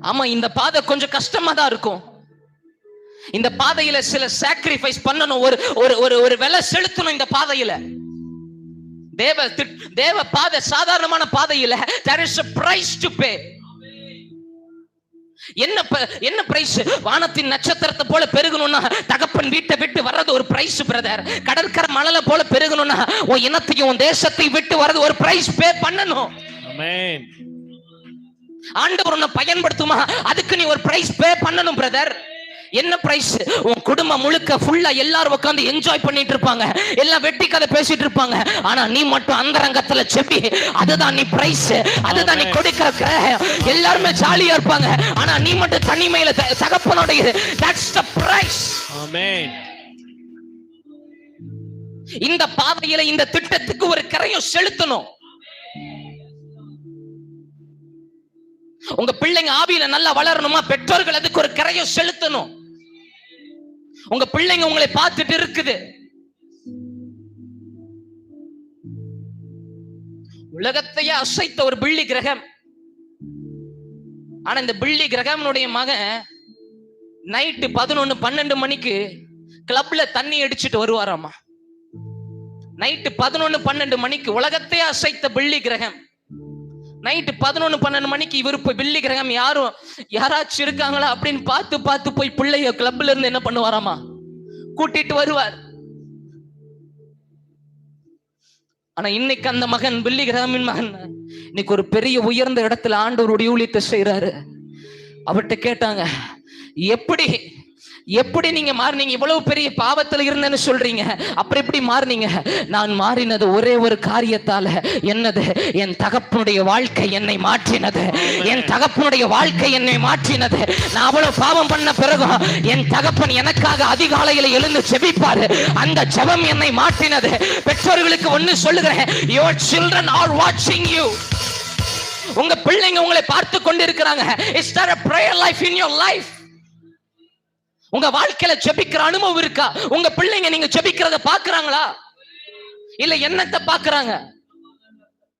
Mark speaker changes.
Speaker 1: ஆமா, இந்த பாதை கொஞ்சம் கஷ்டமா தான் இருக்கும். இந்த பாதையில சில சாக்ரிஃபைஸ் பண்ணணும், ஒரு விலை செலுத்தணும். இந்த பாதையில தேவ பாதை சாதாரணமான பாதையில there is a price to pay. என்ன பிரைஸ்? வானத்தின் நட்சத்திரத்தை போல பெருகணும்னா தகப்பன் வீட்டை விட்டு வர்றது ஒரு பிரைஸ் பிரதர். கடற்கரை மணலை போல பெருகணும்னா உன் இனத்தையும் உன் தேசத்தை விட்டு வர்றது ஒரு பிரைஸ் பே பண்ணணும். ஆமென். ஆண்டவர் உன்னை பயன்படுத்துமா, அதுக்கு நீ ஒரு பிரைஸ் பே பண்ணணும் பிரதர். என்ன பிரைஸ்? உன் குடும்பம் முழுக்க ஃபுல்லா எல்லாரும் உட்கார்ந்து என்ஜாய் பண்ணிட்டு இருப்பாங்க, எல்லாம் வெட்டி கதை பேசிட்டு இருப்பாங்க. ஆனா நீ மட்டும் அந்தரங்கத்துல செப்பி, அதுதான் நீ பிரைஸ், அதுதான் நீ கொடுக்கிற. எல்லாருமே ஜாலியா இருப்பாங்க, ஆனா நீ மட்டும் தனிமையில தகப்பனுடைய. that's the price. ஆமென். இந்த பாதையில இந்த திட்டத்துக்கு ஒரு கரையும் செலுத்தணும். உங்க பிள்ளைங்க ஆவியில நல்லா வளரணுமா, பெற்றோர்கள் அதுக்கு ஒரு கரையும் செலுத்தணும். உங்க பிள்ளைங்க உங்களை பார்த்துட்டு இருக்குது. உலகத்தையே அசைத்த ஒரு பிள்ளி கிரகம். ஆனா இந்த பிள்ளி கிரகம்னுடைய மகன் நைட்டு 11-12 மணிக்கு கிளப்ல தண்ணி அடிச்சுட்டு வருவாராமா. நைட்டு 11-12 மணிக்கு உலகத்தையே அசைத்த பிள்ளி கிரகம் நைட்டு 11-12 மணிக்கு இவரு போய் பில்லி கிரகம் யாராச்சும் இருக்காங்களா அப்படின்னு பார்த்து போய் பிள்ளைய கிளப்ல இருந்து என்ன பண்ணுவாராமா, கூட்டிட்டு வருவார். ஆனா இன்னைக்கு அந்த மகன், பில்லி கிரகமின் மகன், இன்னைக்கு ஒரு பெரிய உயர்ந்த இடத்துல ஆண்டவருடைய ஊழியத்தை செய்யறாரு. அவர்கிட்ட கேட்டாங்க, எப்படி நீங்க மாறினீங்க? இவ்வளவு பெரிய பாவத்துல இருந்தேன்னு சொல்றீங்க, அப்புறம் எப்படி மாறினீங்க? நான் மாறினது ஒரே ஒரு காரியத்தால. என்னது? என் தகப்பனுடைய வாழ்க்கை என்னை மாற்றினது. என் தகப்பனுடைய வாழ்க்கை என்னை மாற்றினது. நான் அவ்வளவு பாவம் பண்ண பிறகும் என் தகப்பன் எனக்காக அதிகாலையில எழுந்து ஜெபிப்பாரு. அந்த ஜெபம் என்னை மாற்றினது. பெற்றோர்களுக்கு ஒன்னு சொல்லுகிறேன், your children are watching you. உங்க பிள்ளைங்க உங்களை பார்த்து கொண்டிருக்கிறாங்க. Is there a prayer life in your life? உங்க வாழ்க்கையில ஜெபிக்கிற அனுபவம் இருக்கா? உங்க பிள்ளைங்க நீங்க ஜெபிக்கிறத பாக்குறாங்களா, இல்ல என்னத்தை பாக்குறாங்க?